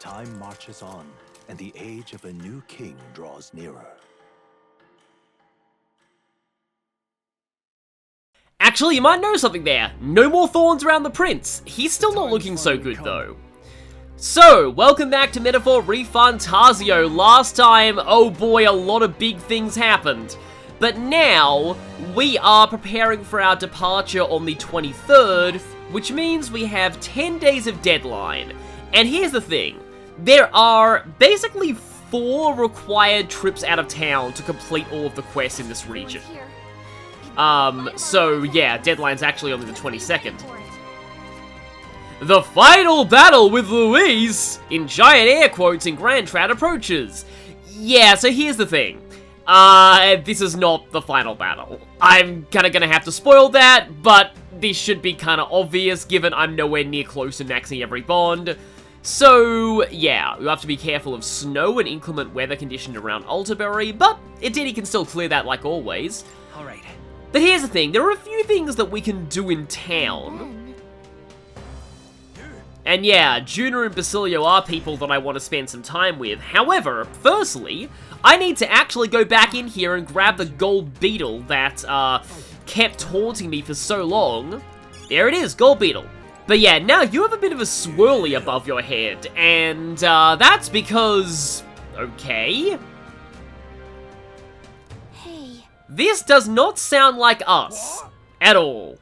Time marches on, and the age of a new king draws nearer. Actually, you might know something there. No more thorns around the prince. He's still not looking so good, though. So, welcome back to Metaphor ReFantazio. Last time, oh boy, a lot of big things happened. But now, we are preparing for our departure on the 23rd, which means we have 10 days of deadline. And here's the thing. There are basically 4 required trips out of town to complete all of the quests in this region. So yeah, deadline's actually only the 22nd. The final battle with Louise, in giant air quotes in Grand Trad approaches. Yeah, so here's the thing. This is not the final battle. I'm kinda gonna have to spoil that, but this should be kinda obvious given I'm nowhere near close to maxing every bond. So, yeah, we have to be careful of snow and inclement weather conditions around Altabury, but Edini can still clear that like always. Alright. But here's the thing, there are a few things that we can do in town. And yeah, Juna and Basilio are people that I want to spend some time with. However, firstly, I need to actually go back in here and grab the gold beetle that, kept taunting me for so long. There it is, gold beetle. But yeah, now you have a bit of a swirly above your head, and that's because... okay. Hey. This does not sound like us, at all.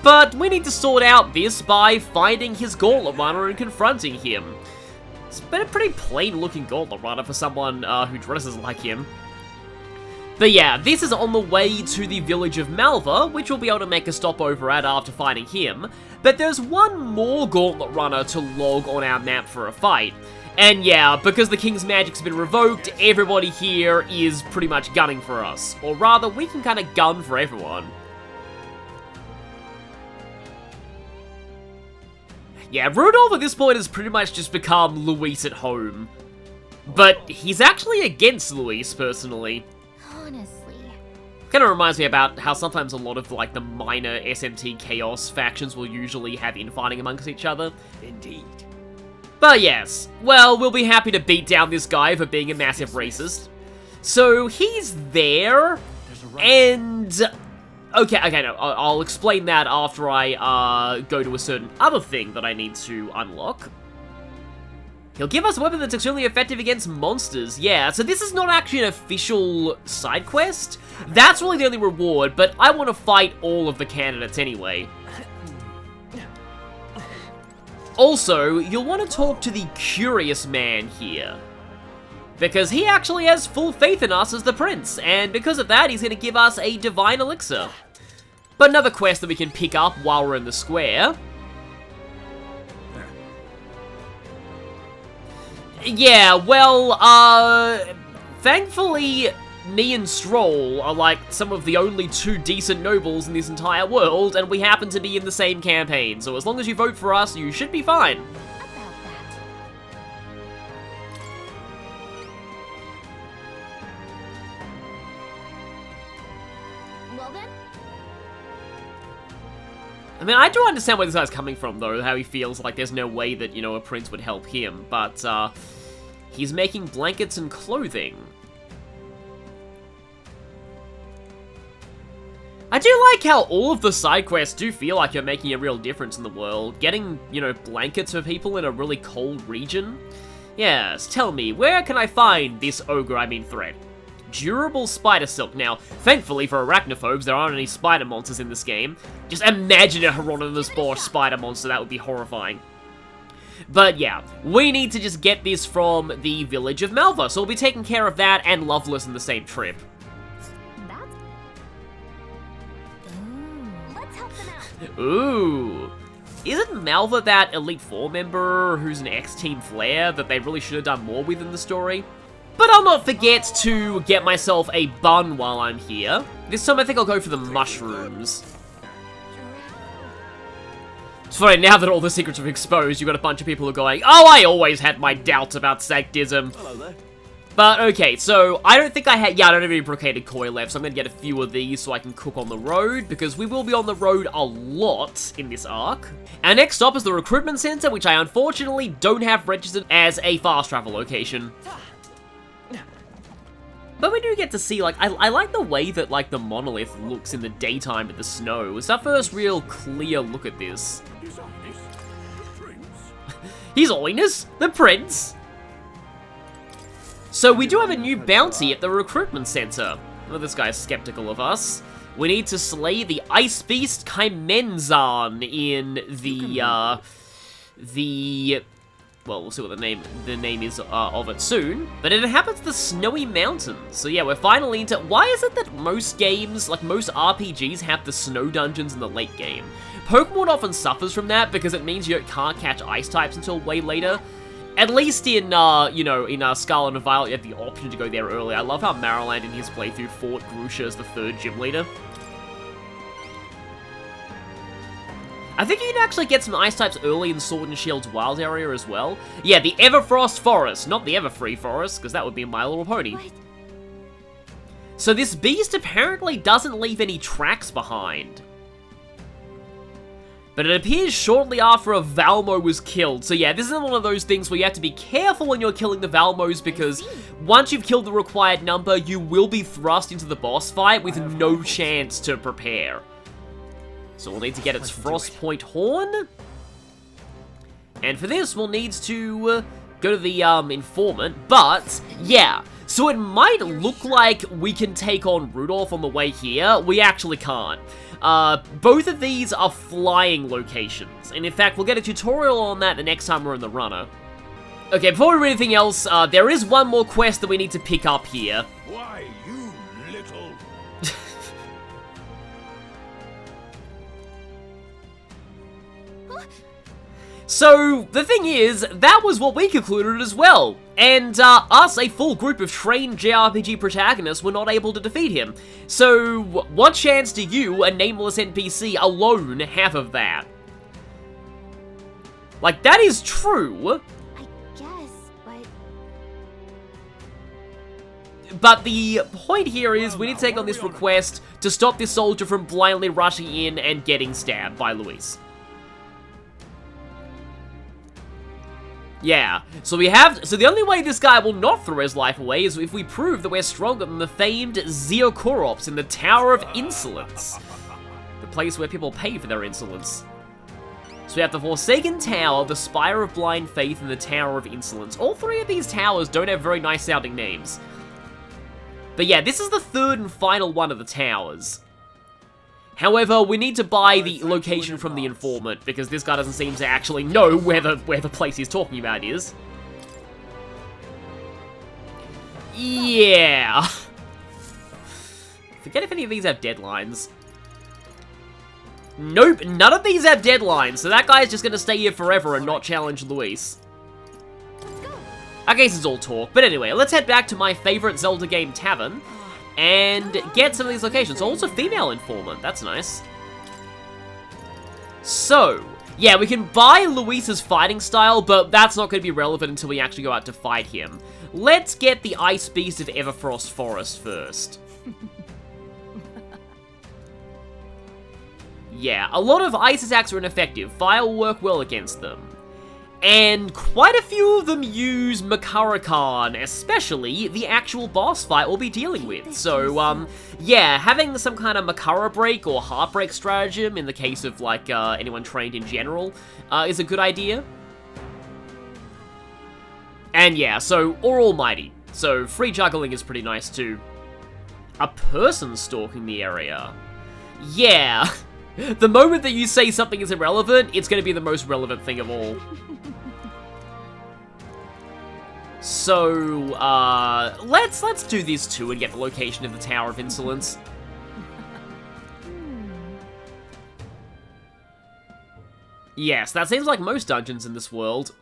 But we need to sort out this by finding his Gauntlet Runner and confronting him. It's been a pretty plain looking Gauntlet Runner for someone who dresses like him. But yeah, this is on the way to the village of Malva, which we'll be able to make a stopover at after finding him. But there's one more Gauntlet Runner to log on our map for a fight. And yeah, because the King's Magic's been revoked, everybody here is pretty much gunning for us. Or rather, we can kind of gun for everyone. Yeah, Rudolph at this point has pretty much just become Luis at home. But he's actually against Luis, personally. Honestly. Kind of reminds me about how sometimes a lot of, like, the minor SMT Chaos factions will usually have infighting amongst each other. Indeed. But yes, well, we'll be happy to beat down this guy for being a massive racist. So, he's there, and... Okay, no, I'll explain that after I, go to a certain other thing that I need to unlock. He'll give us a weapon that's extremely effective against monsters. Yeah, so this is not actually an official side quest. That's really the only reward, but I want to fight all of the candidates anyway. Also, you'll want to talk to the Curious Man here, because he actually has full faith in us as the prince, and because of that, he's going to give us a divine elixir. But another quest that we can pick up while we're in the square. Yeah, well, thankfully, me and Stroll are like some of the only 2 decent nobles in this entire world, and we happen to be in the same campaign, so as long as you vote for us, you should be fine. About that. Well then? I mean, I do understand where this guy's coming from, though, how he feels like there's no way that, you know, a prince would help him, but, he's making blankets and clothing. I do like how all of the side quests do feel like you're making a real difference in the world. Getting, you know, blankets for people in a really cold region. Yes, tell me, where can I find this thread? Durable spider silk. Now, thankfully for arachnophobes, there aren't any spider monsters in this game. Just imagine a Hieronymus Boar spider monster, that would be horrifying. But yeah, we need to just get this from the village of Malva, so we'll be taking care of that and Loveless in the same trip. Let's help them out. Ooh. Isn't Malva that Elite Four member who's an ex-Team Flare that they really should have done more with in the story? But I'll not forget to get myself a bun while I'm here. This time I think I'll go for the mushrooms. Sorry, now that all the secrets are exposed, you got a bunch of people who are going, oh, I always had my doubts about Sanctism. Hello there. But, okay, so I don't think I had... Yeah, I don't have any brocaded koi left, so I'm going to get a few of these so I can cook on the road, because we will be on the road a lot in this arc. And next stop is the Recruitment Center, which I unfortunately don't have registered as a fast travel location. But we do get to see, like, I like the way that, like, the monolith looks in the daytime with the snow. It's our first real clear look at this. His Holiness, the Prince! So we do have a new bounty at the Recruitment Center. Well, this guy's skeptical of us. We need to slay the Ice Beast Chimenzahn in well, we'll see what the name is of it soon. But it inhabits the Snowy Mountains. So yeah, we're finally into... Why is it that most games, like most RPGs, have the snow dungeons in the late game? Pokemon often suffers from that because it means you can't catch ice types until way later. At least in, you know, in Scarlet and Violet, you have the option to go there early. I love how Mariland in his playthrough fought Grusha as the 3rd gym leader. I think you can actually get some ice types early in Sword and Shield's wild area as well. Yeah, the Everfrost Forest, not the Everfree Forest, because that would be My Little Pony. What? So this beast apparently doesn't leave any tracks behind. But it appears shortly after a Valmo was killed. So yeah, this is one of those things where you have to be careful when you're killing the Valmos, because once you've killed the required number, you will be thrust into the boss fight with no chance to prepare. So we'll need to get its Frostpoint Horn. And for this, we'll need to go to the Informant. But, yeah. So it might look like we can take on Rudolph on the way here. We actually can't. Both of these are flying locations. And in fact, we'll get a tutorial on that the next time we're in the runner. Okay, before we read anything else, there is one more quest that we need to pick up here. Why, you little... So, the thing is, that was what we concluded as well. And, us, a full group of trained JRPG protagonists, were not able to defeat him. So, what chance do you, a nameless NPC, alone have of that? Like, that is true. I guess, But the point here is we need to take on this request to stop this soldier from blindly rushing in and getting stabbed by Luis. Yeah, so the only way this guy will not throw his life away is if we prove that we're stronger than the famed Zeokorops in the Tower of Insolence. The place where people pay for their insolence. So we have the Forsaken Tower, the Spire of Blind Faith, and the Tower of Insolence. All three of these towers don't have very nice sounding names. But yeah, this is the 3rd and final one of the towers. However, we need to buy the location from the Informant, because this guy doesn't seem to actually know where the place he's talking about is. Yeah. Forget if any of these have deadlines. Nope, none of these have deadlines, so that guy's just gonna stay here forever and not challenge Luis. I guess it's all talk, but anyway, let's head back to my favorite Zelda game, Tavern, and get some of these locations. Also, female Informant, that's nice. So, yeah, we can buy Luis's fighting style, but that's not going to be relevant until we actually go out to fight him. Let's get the Ice Beast of Everfrost Forest first. Yeah, a lot of ice attacks are ineffective. Fire will work well against them. And quite a few of them use Makarakan, especially the actual boss fight we'll be dealing with. So, yeah, having some kind of Makara break or Heartbreak stratagem, in the case of, like, anyone trained in general, is a good idea. And yeah, so, or Almighty. So, free juggling is pretty nice too. A person stalking the area. Yeah. The moment that you say something is irrelevant, it's going to be the most relevant thing of all. So, let's do this too and get the location of the Tower of Insolence. Yes, that seems like most dungeons in this world.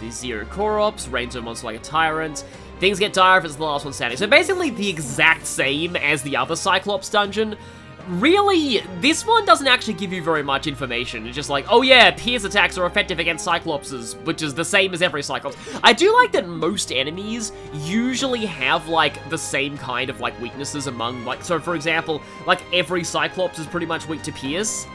The Zeokorops, reigns on monster like a tyrant. Things get dire if it's the last one standing. So basically the exact same as the other Cyclops dungeon. really, this one doesn't actually give you very much information. It's just like, oh yeah, Pierce attacks are effective against Cyclopses, which is the same as every Cyclops. I do like that most enemies usually have, like, the same kind of, like, weaknesses among, like, so for example, like, every Cyclops is pretty much weak to Pierce.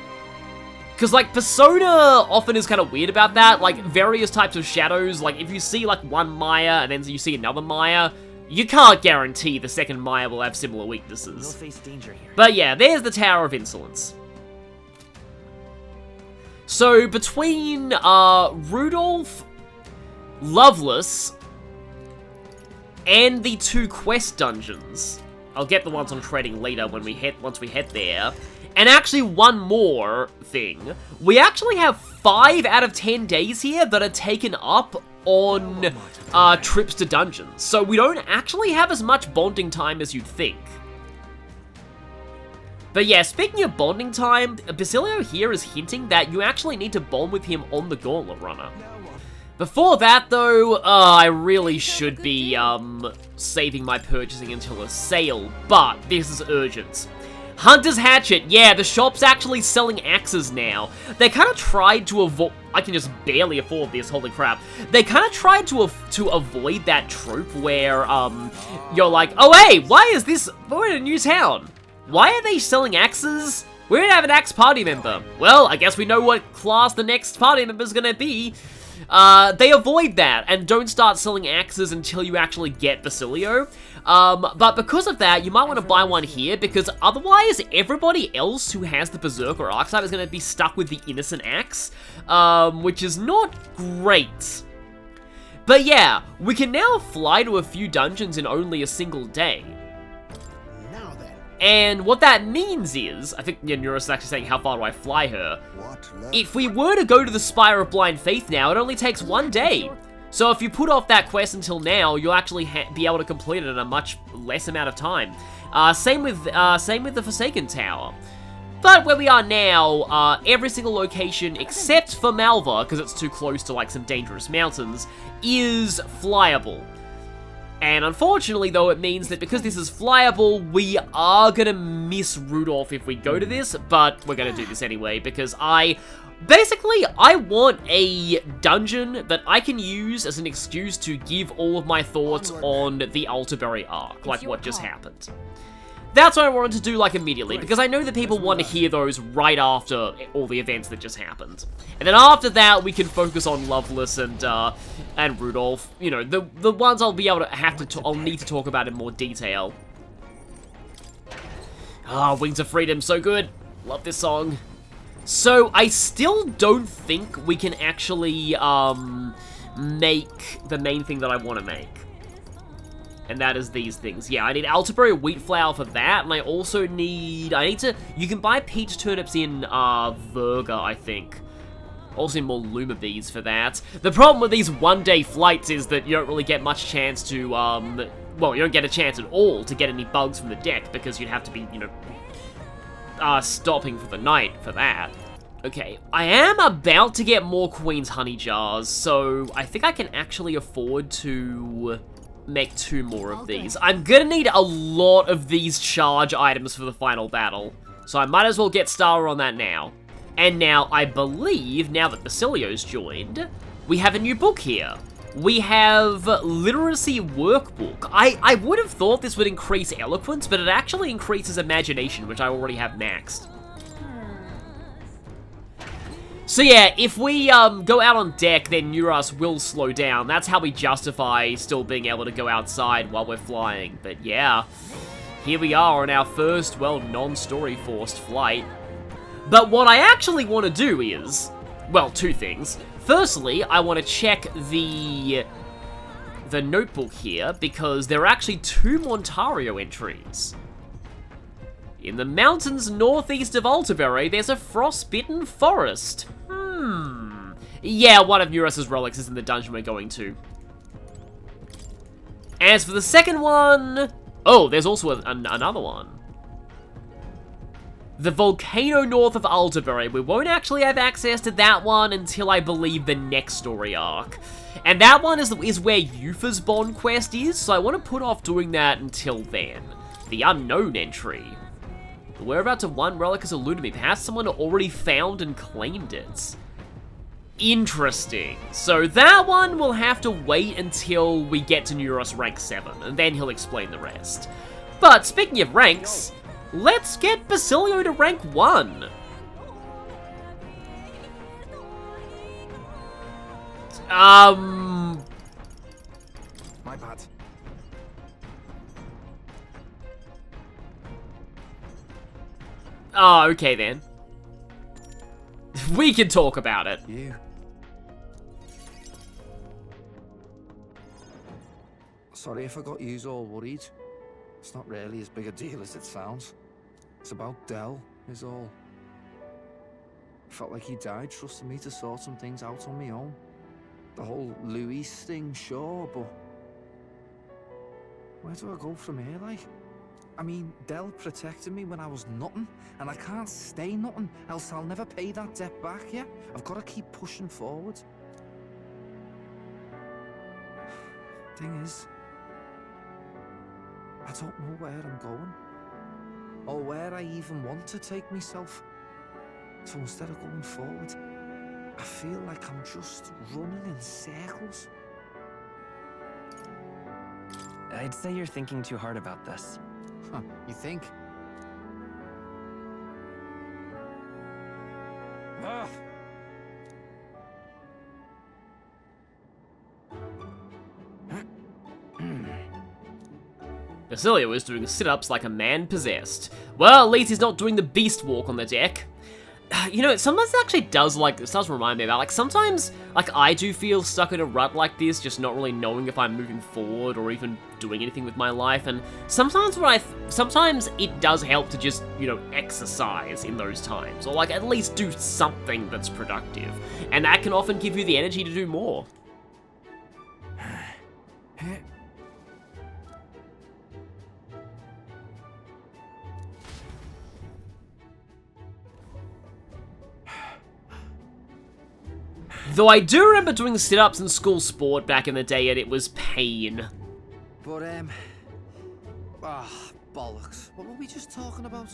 Because, like, Persona often is kind of weird about that. Like, various types of shadows, like, if you see, like, one Maya and then you see another Maya, you can't guarantee the second Maya will have similar weaknesses. We'll face danger here. But yeah, there's the Tower of Insolence. So, between, Rudolph, Loveless, and the 2 quest dungeons, I'll get the ones on trading later when once we head there, and actually one more thing, we actually have 5 out of 10 days here that are taken up on trips to dungeons. So we don't actually have as much bonding time as you'd think. But yeah, speaking of bonding time, Basilio here is hinting that you actually need to bond with him on the Gauntlet Runner. Before that, though, I really should be saving my purchasing until a sale, but this is urgent. Hunter's Hatchet, yeah, the shop's actually selling axes now. They kind of tried to avoid... I can just barely afford this, holy crap. They kind of tried to avoid that trope where, you're like, oh hey, why is this... We're in a new town. Why are they selling axes? We don't have an axe party member. Well, I guess we know what class the next party member's gonna be. They avoid that and don't start selling axes until you actually get Basilio. But because of that, you might want to buy one here, because otherwise everybody else who has the Berserker archetype is going to be stuck with the Innocent Axe, which is not great. But yeah, we can now fly to a few dungeons in only a single day. And what that means is, I think Neuros is actually saying, how far do I fly her? If we were to go to the Spire of Blind Faith now, it only takes 1 day. So if you put off that quest until now, you'll actually be able to complete it in a much less amount of time. Same with the Forsaken Tower. But where we are now, every single location, except for Malva, because it's too close to like some dangerous mountains, is flyable. And unfortunately, though, it means that because this is flyable, we are gonna miss Rudolph if we go to this, but we're gonna do this anyway, because I want a dungeon that I can use as an excuse to give all of my thoughts on the Altabury arc, like what just happened. That's what I wanted to do, like, immediately, because I know that people want to hear those right after all the events that just happened. And then after that, we can focus on Loveless and Rudolph. You know, the ones I'll be able to I'll need to talk about in more detail. Wings of Freedom, so good. Love this song. So, I still don't think we can actually, make the main thing that I want to make. And that is these things. Yeah, I need Altabury wheat flour for that, and I also need... You can buy peach turnips in, Virga, I think. Also more Luma beads for that. The problem with these one-day flights is that you don't really get much chance to, well, you don't get a chance at all to get any bugs from the deck, because you'd have to be, you know, stopping for the night for that. Okay, I am about to get more Queen's Honey Jars, so I think I can actually afford to make 2 more of these. I'm gonna need a lot of these charge items for the final battle, so I might as well get started on that now. And now, I believe, now that Basilio's joined, we have a new book here. We have Literacy Workbook. I would have thought this would increase Eloquence, but it actually increases Imagination, which I already have maxed. So yeah, if we go out on deck, then Neuros will slow down. That's how we justify still being able to go outside while we're flying. But yeah, here we are on our first, well, non-story forced flight. But what I actually want to do is, well, 2 things. Firstly, I want to check the notebook here, because there are actually 2 Montario entries. In the mountains northeast of Altabury, there's a frostbitten forest. Yeah, one of Neuros' relics is in the dungeon we're going to. As for the second one... Oh, there's also another one. The volcano north of Altabury. We won't actually have access to that one until, I believe, the next story arc. And that one is where Yufa's Bond quest is, so I want to put off doing that until then. The unknown entry. The whereabouts of one relic has eluded me. Perhaps someone already found and claimed it. Interesting. So that one will have to wait until we get to Neuros rank 7, and then he'll explain the rest. But speaking of ranks, let's get Basilio to rank 1. My bad. Oh, okay then. We can talk about it. You. Sorry if I got yous all worried. It's not really as big a deal as it sounds. It's about Del, is all. Felt like he died trusting me to sort some things out on my own. The whole Louis thing, sure, but where do I go from here, like? I mean, Del protected me when I was nothing, and I can't stay nothing, else I'll never pay that debt back, yeah? I've got to keep pushing forward. Thing is, I don't know where I'm going, or where I even want to take myself. So instead of going forward, I feel like I'm just running in circles. I'd say you're thinking too hard about this. Huh, you think? Ugh. Basilio is doing sit-ups like a man possessed. Well, at least he's not doing the beast walk on the deck. You know, sometimes it actually does, like, this does remind me about, like, sometimes, like, I do feel stuck in a rut like this, just not really knowing if I'm moving forward or even doing anything with my life, and sometimes sometimes it does help to just, you know, exercise in those times, or, like, at least do something that's productive, and that can often give you the energy to do more. Though I do remember doing sit-ups in school sport back in the day, and it was pain. But, bollocks. What were we just talking about?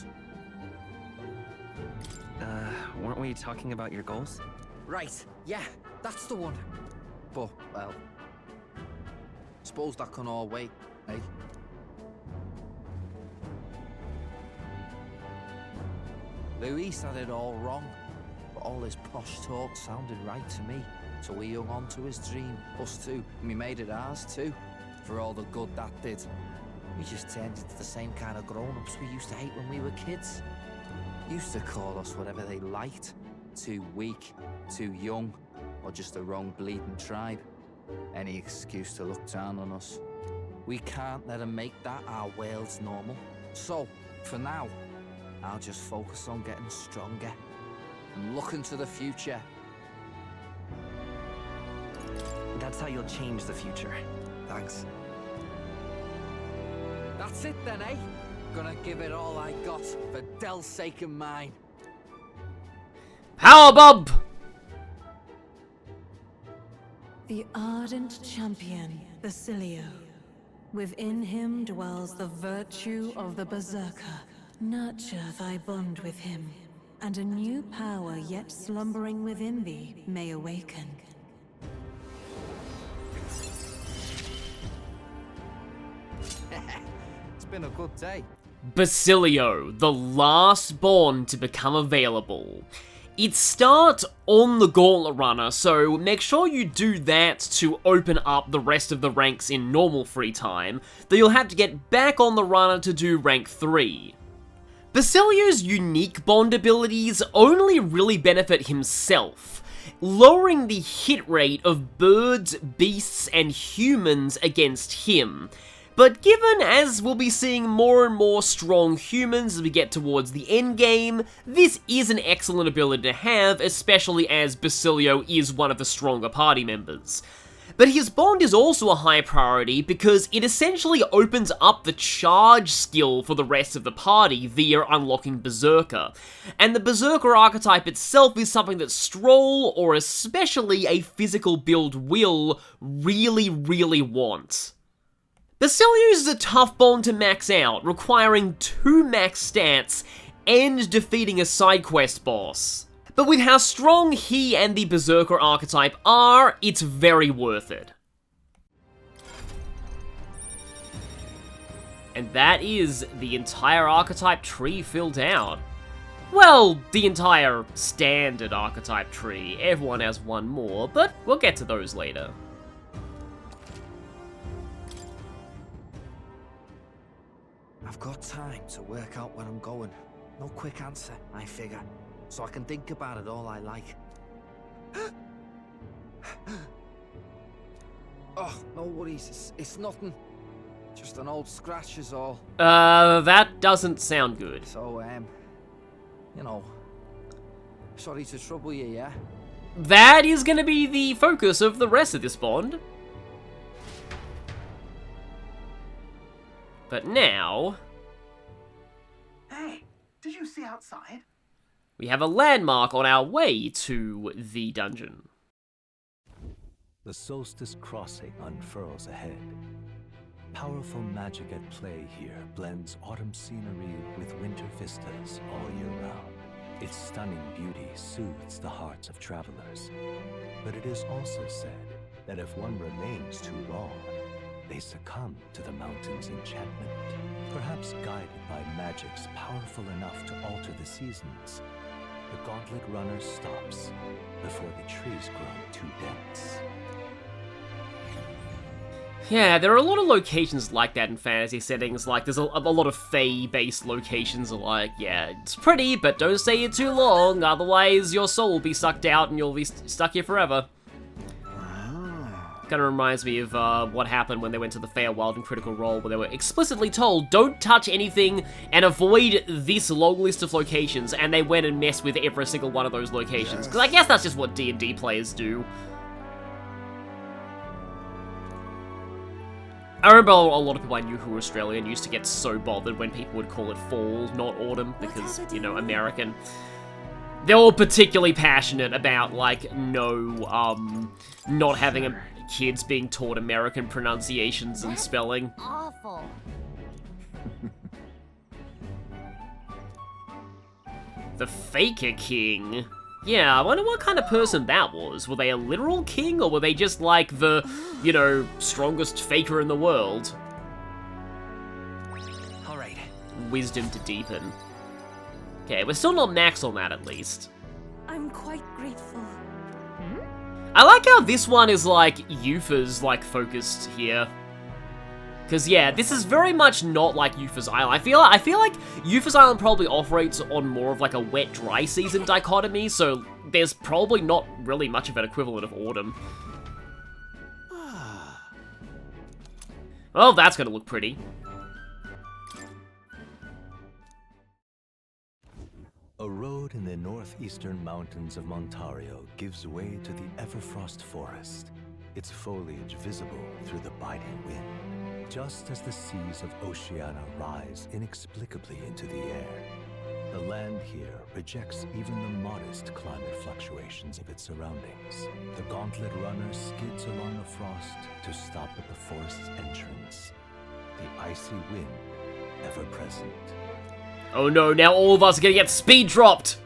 Weren't we talking about your goals? Right, yeah, that's the one. But, well, suppose that can all wait, eh? Luis had it all wrong. But all his posh talk sounded right to me, so we hung on to his dream, us two, and we made it ours too, for all the good that did. We just turned into the same kind of grown-ups we used to hate when we were kids. Used to call us whatever they liked, too weak, too young, or just the wrong bleeding tribe. Any excuse to look down on us. We can't let them make that our world's normal. So, for now, I'll just focus on getting stronger. And look into the future. That's how you'll change the future. Thanks. That's it then, eh? Gonna give it all I got for Del's sake and mine. Power Bob! The ardent champion, Basilio. Within him dwells the virtue of the Berserker. Nurture thy bond with him, and a new power yet slumbering within thee may awaken. It's been a good day. Basilio, the last born to become available. It starts on the Gauntlet Runner, so make sure you do that to open up the rest of the ranks in normal free time, though you'll have to get back on the runner to do rank 3. Basilio's unique bond abilities only really benefit himself, lowering the hit rate of birds, beasts, and humans against him. But given as we'll be seeing more and more strong humans as we get towards the endgame, this is an excellent ability to have, especially as Basilio is one of the stronger party members. But his bond is also a high priority because it essentially opens up the charge skill for the rest of the party via unlocking Berserker. And the Berserker archetype itself is something that Stroll, or especially a physical build, will really want. Basilio's is a tough bond to max out, requiring 2 max stats and defeating a side quest boss. But with how strong he and the Berserker archetype are, it's very worth it. And that is the entire archetype tree filled out. Well, the entire standard archetype tree. Everyone has one more, but we'll get to those later. I've got time to work out where I'm going. No quick answer, I figure. So I can think about it all I like. Oh, no worries. It's nothing. Just an old scratch is all. That doesn't sound good. So, you know, sorry to trouble you, yeah? That is gonna be the focus of the rest of this bond. But now... Hey, did you see outside? we have a landmark on our way to the dungeon. The Solstice Crossing unfurls ahead. Powerful magic at play here blends autumn scenery with winter vistas all year round. Its stunning beauty soothes the hearts of travelers. But it is also said that if one remains too long, they succumb to the mountain's enchantment. Perhaps guided by magics powerful enough to alter the seasons, the Gauntlet Runner stops before the trees grow too dense. Yeah, there are a lot of locations like that in fantasy settings. Like, there's a lot of Fae-based locations are like, yeah, it's pretty, but don't stay here too long, otherwise your soul will be sucked out and you'll be stuck here forever. Kind of reminds me of what happened when they went to the Feywild in Critical Role, where they were explicitly told, don't touch anything and avoid this long list of locations, and they went and messed with every single one of those locations. Because I guess that's just what D&D players do. I remember a lot of people I knew who were Australian used to get so bothered when people would call it fall, not autumn, because, you know, American. They're all particularly passionate about, like, not having kids being taught American pronunciations and spelling. Awful. The Faker King. Yeah, I wonder what kind of person that was. Were they a literal king, or were they just like the, you know, strongest faker in the world? Alright. Wisdom to deepen. Okay, we're still not maxed on that at least. I'm quite grateful. I like how this one is like Yufa's like focused here. Cause yeah, this is very much not like Yufa's Island. I feel like Yufa's Island probably operates on more of like a wet-dry season dichotomy, so there's probably not really much of an equivalent of autumn. Well, that's gonna look pretty. A road in the northeastern mountains of Montario gives way to the Everfrost forest, its foliage visible through the biting wind. Just as the seas of Oceania rise inexplicably into the air, the land here rejects even the modest climate fluctuations of its surroundings. The Gauntlet Runner skids along the frost to stop at the forest's entrance, the icy wind ever present. Oh no, now all of us are gonna get speed dropped!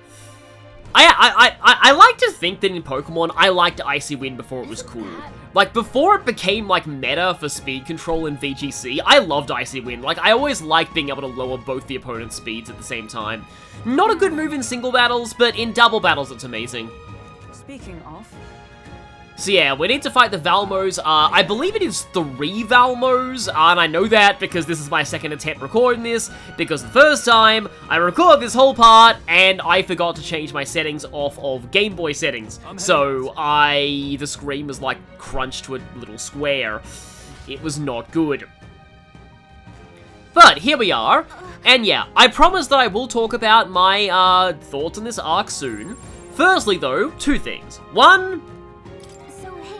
I like to think that in Pokemon, I liked Icy Wind before it was cool. Like, before it became, like, meta for speed control in VGC, I loved Icy Wind. Like, I always liked being able to lower both the opponent's speeds at the same time. Not a good move in single battles, but in double battles it's amazing. Speaking of, So yeah, we need to fight the Valmos. I believe it is 3 Valmos, and I know that because this is my second attempt recording this, because the first time I recorded this whole part, and I forgot to change my settings off of Game Boy settings. So the screen was like crunched to a little square. It was not good. But here we are, and yeah, I promise that I will talk about my thoughts on this arc soon. Firstly though, 2 things. One,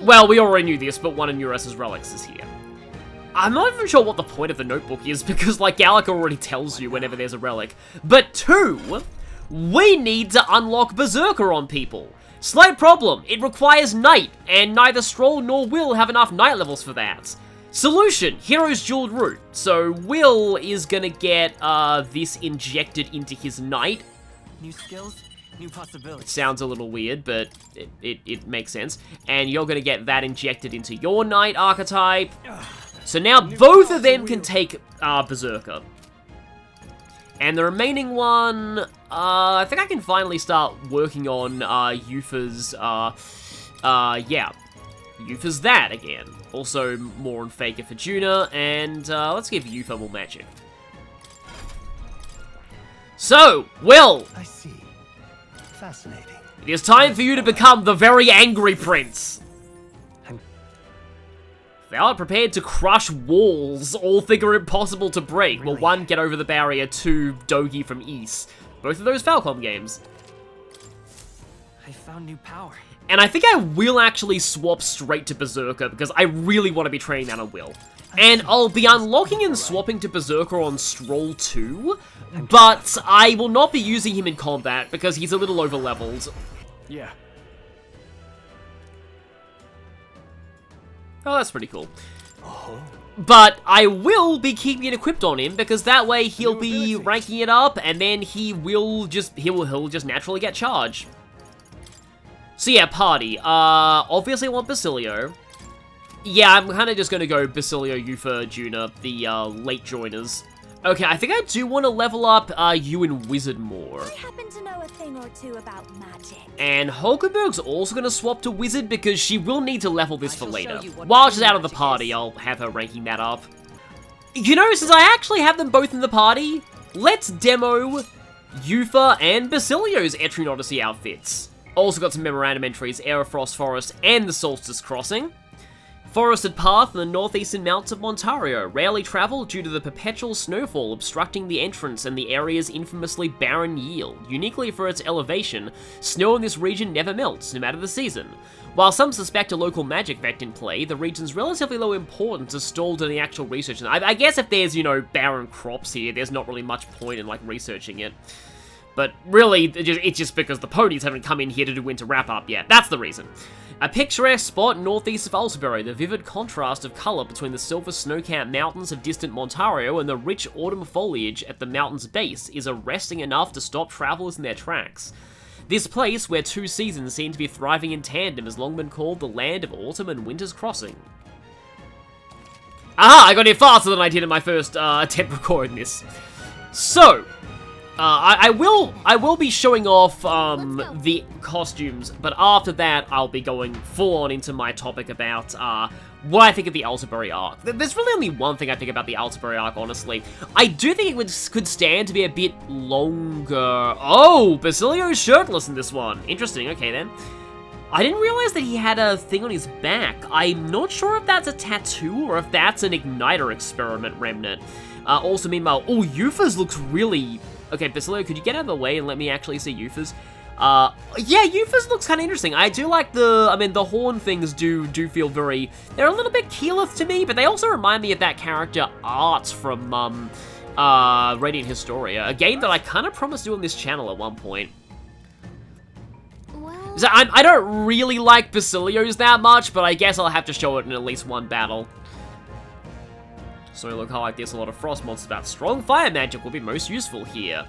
well, we already knew this, but one of Neuros's relics is here. I'm not even sure what the point of the notebook is, because, like, Gallica already tells you whenever there's a relic. But 2, we need to unlock Berserker on people. Slight problem, it requires night, and neither Stroll nor Will have enough night levels for that. Solution, Hero's Jeweled Root. So Will is gonna get this injected into his knight. New skills, new possibilities. Sounds a little weird, but it makes sense. And you're gonna get that injected into your knight archetype. So now both of them can take Berserker. And the remaining one, I think I can finally start working on Yufa's, Yufa's that again. Also more on Faker for Juna, and let's give Yufa more magic. So, Will, I see. Fascinating. it is time for you to become the very angry prince. Thou art prepared to crush walls, all think are impossible to break. Well, 1, get over the barrier, 2, Dogi from East. Both of those Falcom games. I found new power. And I think I will actually swap straight to Berserker, because I really want to be training that on Will. And I'll be unlocking and swapping to Berserker on Stroll 2, but I will not be using him in combat, because he's a little over-leveled. Yeah. Oh, that's pretty cool. But I will be keeping it equipped on him, because that way he'll be ranking it up, and then he'll just naturally get charge. So yeah, party. Obviously I want Basilio. Yeah, I'm kind of just going to go Basilio, Yufa, Juna, the late joiners. Okay, I think I do want to level up you and Wizard more. I happen to know a thing or two about magic. And Hulkenberg's also going to swap to Wizard because she will need to level this for later. While she's out of the party, I'll have her ranking that up. You know, since I actually have them both in the party, let's demo Yufa and Basilio's Etrian Odyssey outfits. Also got some memorandum entries, Everfrost Forest and the Solstice Crossing. Forested path in the northeastern mountains of Montario, rarely travelled due to the perpetual snowfall obstructing the entrance and the area's infamously barren yield. Uniquely for its elevation, snow in this region never melts, no matter the season. While some suspect a local magic vect in play, the region's relatively low importance is stalled in the actual research. And I guess if there's, you know, barren crops here, there's not really much point in, like, researching it. But really, it's just because the ponies haven't come in here to do winter wrap-up yet. That's the reason. A picturesque spot northeast of Altabury, the vivid contrast of colour between the silver snow-capped mountains of distant Montario and the rich autumn foliage at the mountain's base is arresting enough to stop travellers in their tracks. This place, where 2 seasons seem to be thriving in tandem, has long been called the land of autumn and winter's crossing. Aha! I got here faster than I did in my first attempt recording this. So, I will be showing off the costumes, but after that I'll be going full on into my topic about what I think of the Altabury arc. There's really only one thing I think about the Altabury arc, honestly. I do think it could stand to be a bit longer. Oh, Basilio's shirtless in this one. Interesting. Okay then. I didn't realize that he had a thing on his back. I'm not sure if that's a tattoo or if that's an igniter experiment remnant. Also, meanwhile, oh, Yufa's looks really... Okay, Basilio, could you get out of the way and let me actually see Yufa's? Yeah, Yufa's looks kind of interesting. I do like the horn things do feel very... They're a little bit Keyleth to me, but they also remind me of that character Art from, Radiant Historia, a game that I kind of promised to do on this channel at one point. Well, So I don't really like Basilio's that much, but I guess I'll have to show it in at least one battle. So look how like this, a lot of frost monsters, but strong fire magic will be most useful here.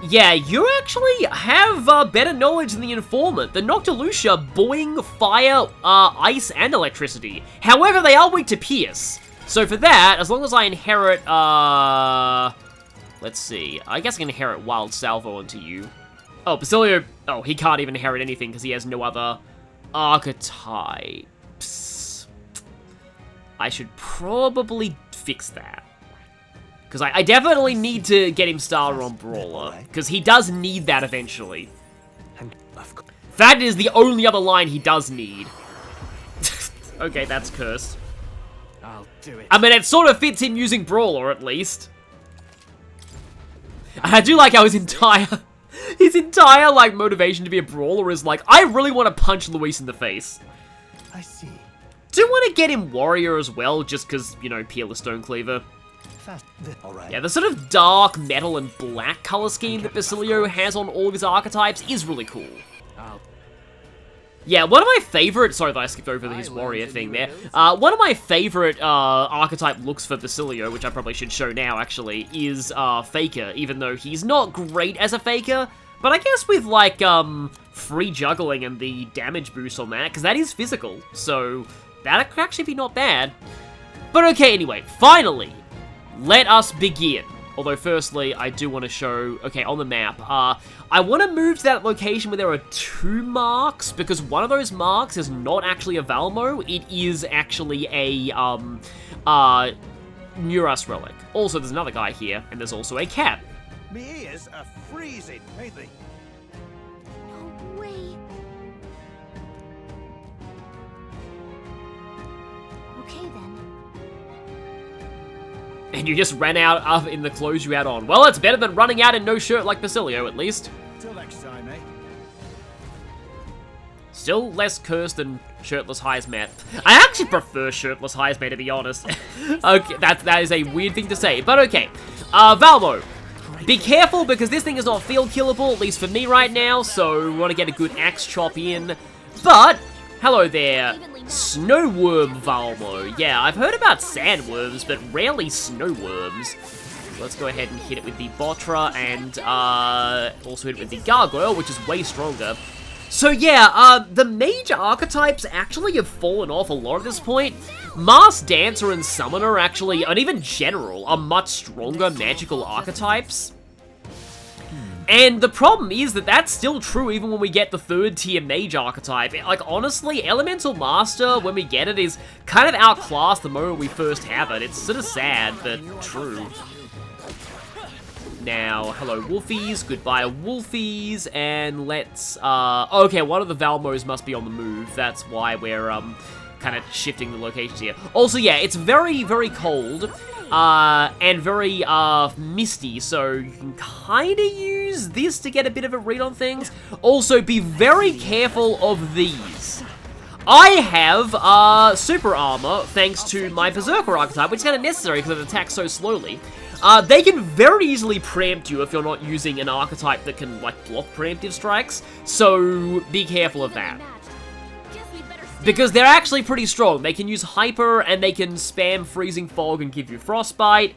Yeah, you actually have better knowledge than the informant. The Noctilucia buoying fire, ice, and electricity. However, they are weak to pierce. So for that, as long as I inherit, let's see. I guess I can inherit Wild Salvo onto you. Oh, Basilio, oh, he can't even inherit anything because he has no other archetypes. I should probably fix that. Because I definitely need to get him started on Brawler. Because he does need that eventually. That is the only other line he does need. Okay, that's cursed. I'll do it. I mean, it sort of fits him using Brawler, at least. And I do like how his entire, like, motivation to be a Brawler is like, I really want to punch Luis in the face. I see. Do want to get him Warrior as well, just because, you know, Peerless Stonecleaver. All right. Yeah, the sort of dark metal and black color scheme that Basilio has on all of his archetypes is really cool. Yeah, one of my favorite... Sorry that I skipped over his warrior thing there. One of my favorite archetype looks for Basilio, which I probably should show now, actually, is Faker, even though he's not great as a Faker. But I guess with, like, free juggling and the damage boost on that, because that is physical, so that could actually be not bad. But okay, anyway, finally, let us begin. Although, firstly, I do want to show... Okay, on the map, I want to move to that location where there are 2 marks, because one of those marks is not actually a Valmo, it is actually a, Neuras relic. Also, there's another guy here, and there's also a cat. Me ears are freezing, ain't they? No way. Okay then. And you just ran out of in the clothes you had on. Well, it's better than running out in no shirt like Basilio, at least. Till next time, eh? Still less cursed than shirtless Heisman. I actually prefer shirtless Heisman, to be honest. Okay, that is a weird thing to say, but okay. Valmo. Be careful, because this thing is not field killable, at least for me right now, so we want to get a good axe chop in. But, hello there, Snowworm Valmo. Yeah, I've heard about sandworms, but rarely snowworms. So let's go ahead and hit it with the Botra, and also hit it with the Gargoyle, which is way stronger. So yeah, the major archetypes actually have fallen off a lot at this point. Masked Dancer and Summoner actually, and even General, are much stronger magical archetypes. And the problem is that that's still true even when we get the 3rd tier mage archetype. Like, honestly, Elemental Master, when we get it, is kind of outclassed the moment we first have it. It's sort of sad, but true. Now, hello Wolfies, goodbye Wolfies, and let's, okay, one of the Valmos must be on the move. That's why we're, kind of shifting the locations here. Also, yeah, it's very, very cold, and very, misty, so you can kind of use this to get a bit of a read on things. Also, be very careful of these. I have, super armor, thanks to my Berserker archetype, which is kind of necessary because it attacks so slowly. They can very easily preempt you if you're not using an archetype that can, like, block preemptive strikes, so be careful of that. Because they're actually pretty strong. They can use Hyper, and they can spam Freezing Fog and give you Frostbite,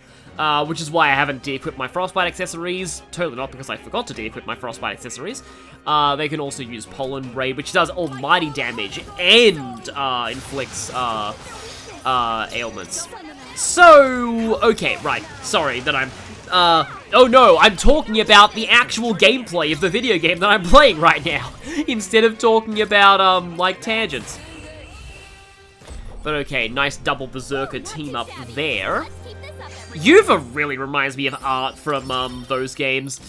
which is why I haven't de-equipped my Frostbite accessories. Totally not because I forgot to de-equip my Frostbite accessories. They can also use Pollen Raid, which does almighty damage and inflicts ailments. So, okay, right. Sorry that I'm, oh no, I'm talking about the actual gameplay of the video game that I'm playing right now, instead of talking about, like, tangents. But okay, nice double Berserker team up there. Yuva really reminds me of Art from, those games.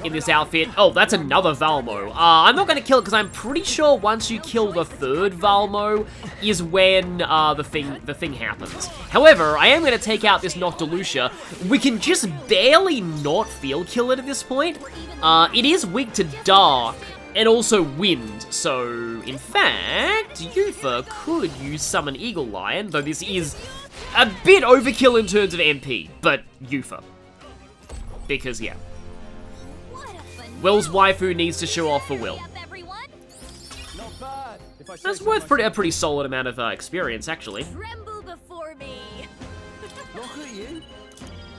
In this outfit. Oh, that's another Valmo. I'm not going to kill it because I'm pretty sure once you kill the 3rd Valmo is when the thing happens. However, I am going to take out this Noctilucia. We can just barely not field kill it at this point. It is weak to dark and also wind. So, in fact, Yufa could use Summon Eagle Lion, though this is a bit overkill in terms of MP, but Yufa. Because, yeah. Will's waifu needs to show off for Will. That's worth a pretty solid amount of experience, actually. Tremble before me.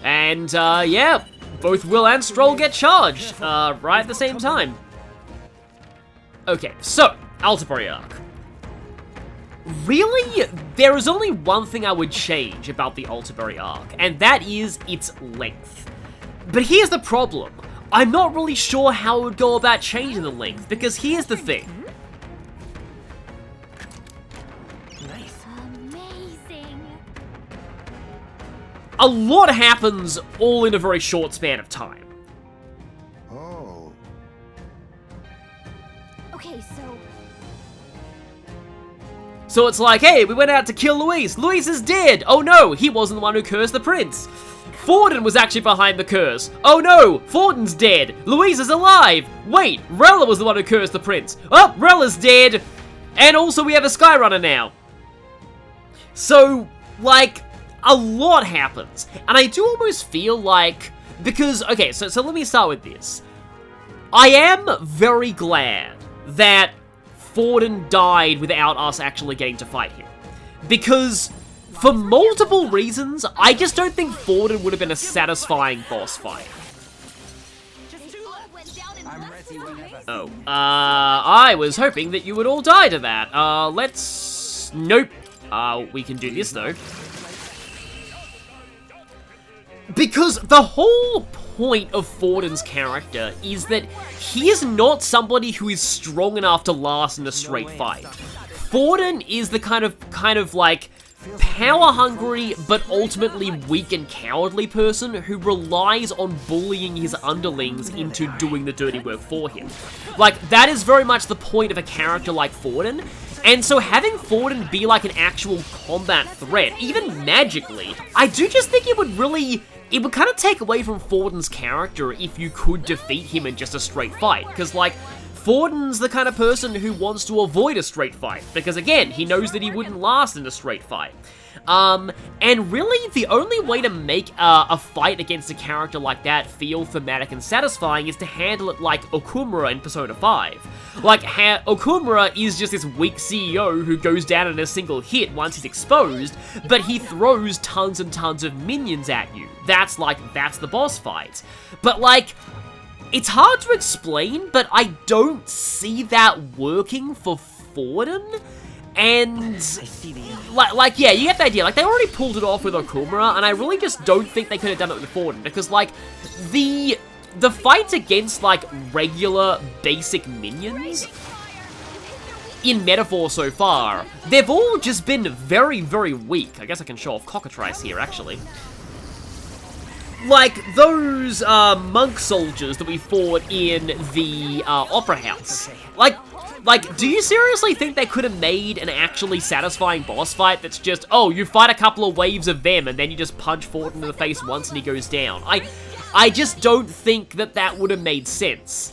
And, yeah, both Will and Stroll get charged, right at the same time. Okay, so, Altabury arc. Really, there is only one thing I would change about the Altabury arc, and that is its length. But here's the problem. I'm not really sure how I would go about changing the length, because here's the thing. Amazing. A lot happens all in a very short span of time. Oh. Okay, so So it's like, hey, we went out to kill Luis. Luis is dead. Oh no, he wasn't the one who cursed the prince. Forden was actually behind the curse. Oh no, Forden's dead. Luis is alive. Wait, Rella was the one who cursed the prince. Oh, Rella's dead. And also we have a Skyrunner now. So, like, a lot happens. And I do almost feel like, because, okay, so let me start with this. I am very glad that Forden died without us actually getting to fight him. Because, for multiple reasons, I just don't think Forden would have been a satisfying boss fight. Oh, I was hoping that you would all die to that. Let's... Nope. We can do this, though. Because the whole point of Forden's character is that he is not somebody who is strong enough to last in a straight fight. Forden is the kind of like power-hungry but ultimately weak and cowardly person who relies on bullying his underlings into doing the dirty work for him. Like, that is very much the point of a character like Forden, and so having Forden be like an actual combat threat, even magically, I do just think it would kind of take away from Forden's character if you could defeat him in just a straight fight, because like, Forden's the kind of person who wants to avoid a straight fight, because again, he knows that he wouldn't last in a straight fight. And really, the only way to make a fight against a character like that feel thematic and satisfying is to handle it like Okumura in Persona 5. Like, Okumura is just this weak CEO who goes down in a single hit once he's exposed, but he throws tons and tons of minions at you. That's the boss fight. But like, it's hard to explain, but I don't see that working for Forden. And, like, yeah, you get the idea. Like, they already pulled it off with Okumura, and I really just don't think they could have done it with Forden, because, like, the fights against, like, regular, basic minions in Metaphor so far, they've all just been very, very weak. I guess I can show off Cockatrice here, actually. Like, those, monk soldiers that we fought in the, Opera House. Like, do you seriously think they could have made an actually satisfying boss fight that's just, oh, you fight a couple of waves of them and then you just punch Forden in the face once and he goes down? I just don't think that would have made sense.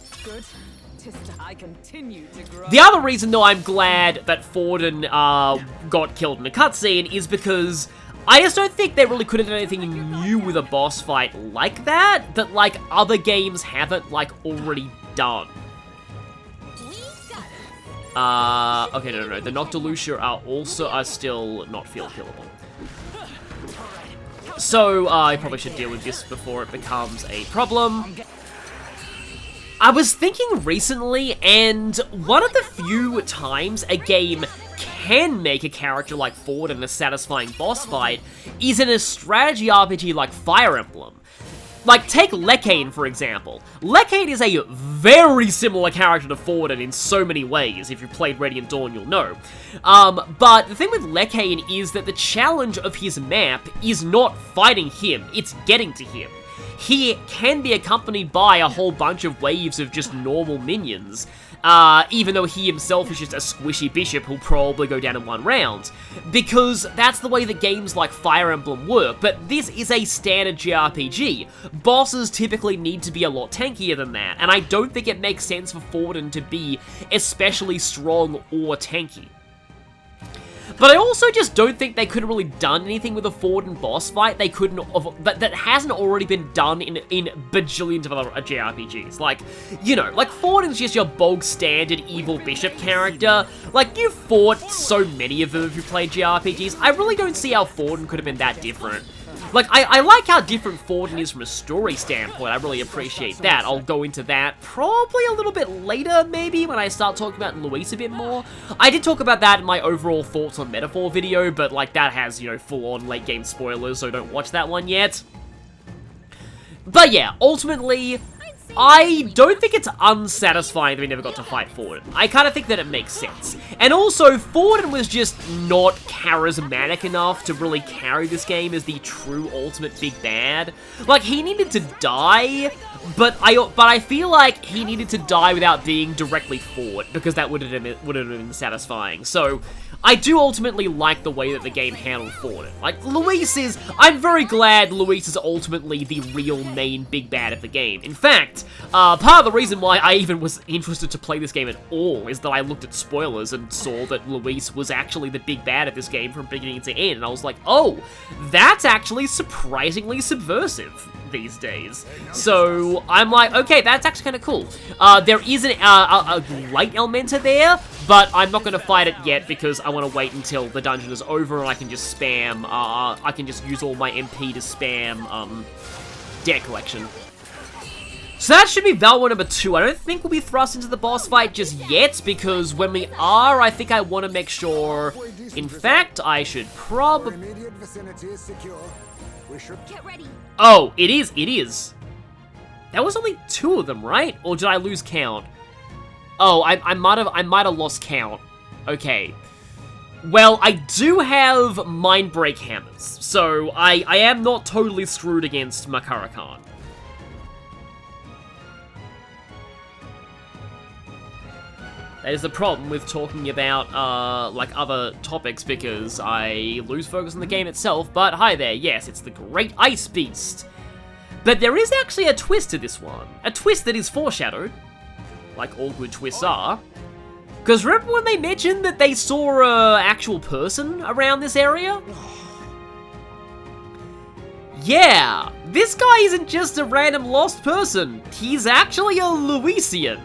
The other reason, though, I'm glad that Forden, got killed in a cutscene is because I just don't think they really could have done anything new with a boss fight like that, like, other games haven't, like, already done. Okay, no. The Noctilucia are still not field killable. So, I probably should deal with this before it becomes a problem. I was thinking recently, and one of the few times a game can make a character like Forden a satisfying boss fight is in a strategy RPG like Fire Emblem. Like, take Lekane, for example. Lekane is a very similar character to Forden in so many ways. If you've played Radiant Dawn, you'll know. But the thing with Lekane is that the challenge of his map is not fighting him, it's getting to him. He can be accompanied by a whole bunch of waves of just normal minions, even though he himself is just a squishy bishop who'll probably go down in one round, because that's the way that games like Fire Emblem work. But this is a standard JRPG. Bosses typically need to be a lot tankier than that, and I don't think it makes sense for Forden to be especially strong or tanky. But I also just don't think they could have really done anything with a Forden boss fight they couldn't have, that hasn't already been done in bajillions of other JRPGs. Like, you know, like Forden's just your bog standard evil bishop character. Like, you fought so many of them if you played JRPGs. I really don't see how Forden could have been that different. Like, I like how different Forden is from a story standpoint. I really appreciate that. I'll go into that probably a little bit later, maybe, when I start talking about Luis a bit more. I did talk about that in my overall thoughts on Metaphor video, but, like, that has, you know, full-on late-game spoilers, so don't watch that one yet. But yeah, ultimately, I don't think it's unsatisfying that we never got to fight Forden. I kind of think that it makes sense. And also, Forden was just not charismatic enough to really carry this game as the true ultimate big bad. Like, he needed to die, but I feel like he needed to die without being directly fought, because that would have been satisfying. So, I do ultimately like the way that the game handled Forden. Like, I'm very glad Luis is ultimately the real main big bad of the game. In fact, part of the reason why I even was interested to play this game at all is that I looked at spoilers and saw that Luis was actually the big bad of this game from beginning to end, and I was like, oh, that's actually surprisingly subversive these days. So I'm like, okay, that's actually kind of cool. There is a light elementer there, but I'm not going to fight it yet because I want to wait until the dungeon is over and I can just spam, I can just use all my MP to spam, debt collection. So that should be Valor number 2. I don't think we'll be thrust into the boss fight just yet, because when we are, I think I want to make sure... In fact, I should Immediate vicinity is secure. We should Get ready. Oh, it is. That was only 2 of them, right? Or did I lose count? Oh, I might have lost count. Okay. Well, I do have Mind Break Hammers, so I am not totally screwed against Makara-Khan. That is the problem with talking about, like, other topics, because I lose focus on the game itself, but hi there, yes, it's the Great Ice Beast. But there is actually a twist to this one. A twist that is foreshadowed, like all good twists are. Because remember when they mentioned that they saw an actual person around this area? Yeah, this guy isn't just a random lost person, he's actually a Luisian.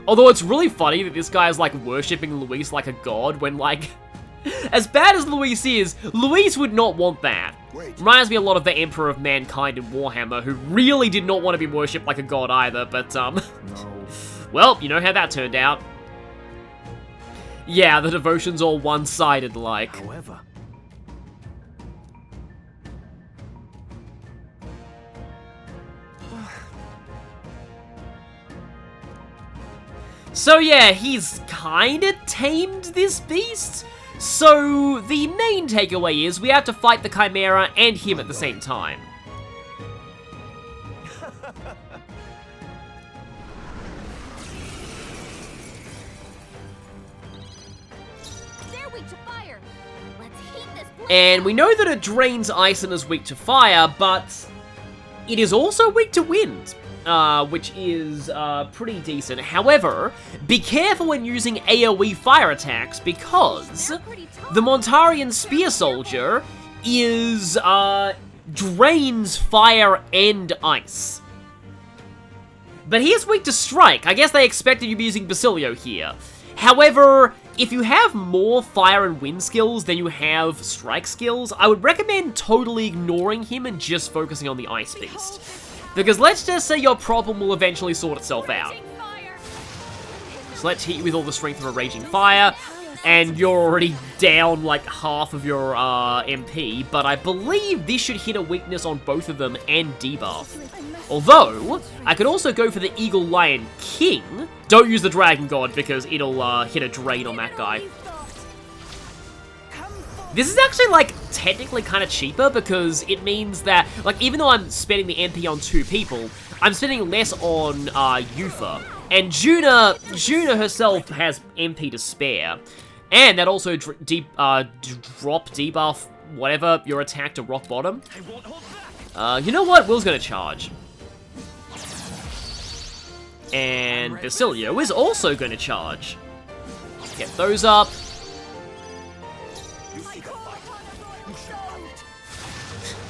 Although it's really funny that this guy is, like, worshipping Luis like a god when, like... as bad as Luis is, Luis would not want that. Reminds me a lot of the Emperor of Mankind in Warhammer, who really did not want to be worshipped like a god either, but, No. Well, you know how that turned out. Yeah, the devotion's all one-sided, like. However, So yeah, he's kinda tamed this beast. So the main takeaway is we have to fight the Chimera and him at the same time. They're weak to fire. Let's heat this place And we know that it drains ice and is weak to fire, but it is also weak to wind. Which is pretty decent. However, be careful when using AoE fire attacks, because the Montarian Spear Soldier is, drains fire and ice. But he is weak to strike. I guess they expected you to be using Basilio here. However, if you have more fire and wind skills than you have strike skills, I would recommend totally ignoring him and just focusing on the Ice Beast. Because let's just say your problem will eventually sort itself out. So let's hit you with all the strength of a Raging Fire, and you're already down like half of your MP, but I believe this should hit a weakness on both of them and debuff. Although, I could also go for the Eagle Lion King. Don't use the Dragon God, because it'll hit a drain on that guy. This is actually, like, technically kind of cheaper, because it means that, like, even though I'm spending the MP on 2 people, I'm spending less on Yufa. And Juna herself has MP to spare. And that also drop, debuff, whatever, your attack to rock bottom. You know what? Will's gonna charge. And Basilio is also gonna charge. Get those up.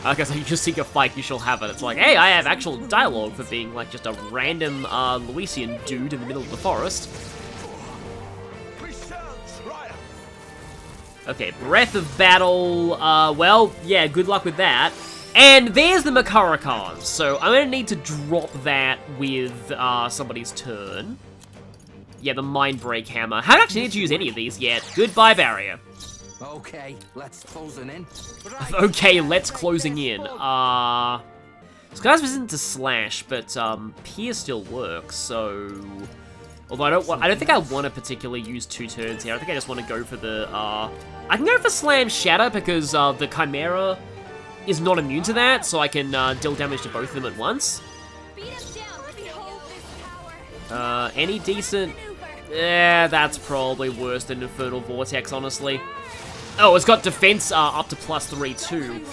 I guess you just seek a fight, you shall have it. It's like, hey, I have actual dialogue for being, like, just a random Luisian dude in the middle of the forest. Okay, Breath of Battle, well, yeah, good luck with that. And there's the Makara-Khan, so I'm gonna need to drop that with somebody's turn. Yeah, the Mind Break Hammer. Haven't actually need to use any of these yet. Goodbye, Barrier. Okay, let's closing in. Okay, let's closing in. This guy's resistant to slash, but Pierce still works, so although I don't think I want to particularly use 2 turns here. I think I just want to go for the I can go for Slam Shatter because the Chimera is not immune to that, so I can deal damage to both of them at once. Any decent? Yeah, that's probably worse than Infernal Vortex, honestly. Oh, it's got defense up to +3 too.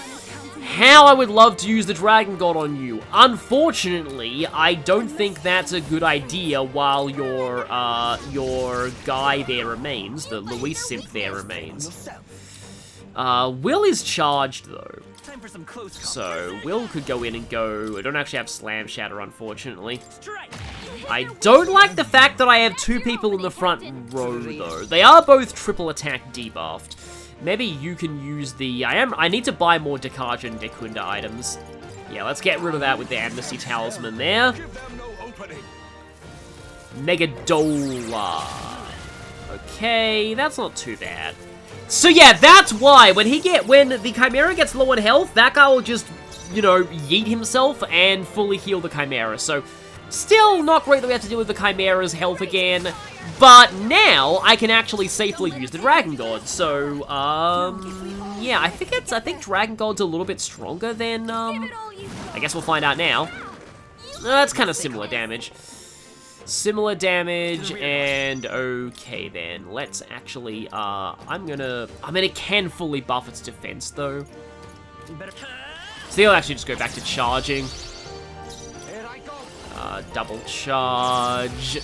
How I would love to use the Dragon God on you. Unfortunately, I don't think that's a good idea while your guy there remains, the Luis Simp there remains. Will is charged, though. Time for some close So, Will could go in and go... I don't actually have Slam Shatter, unfortunately. strike. I don't like the fact that I have two people in the front row, though. They are both triple attack debuffed. Maybe you can use the... I need to buy more Dekaj and Dekunda items. Yeah, let's get rid of that with the Amnesty Talisman there. Megadola. Okay, that's not too bad. So yeah, that's why when the Chimera gets low on health, that guy will just, you know, yeet himself and fully heal the Chimera. So still not great that we have to deal with the Chimera's health again, but now I can actually safely use the Dragon God. So yeah, I think Dragon God's a little bit stronger than I guess we'll find out now. That's kind of similar damage. Similar damage, and okay then, let's actually, I'm gonna can fully buff its defense though. So he'll actually just go back to charging. Double charge.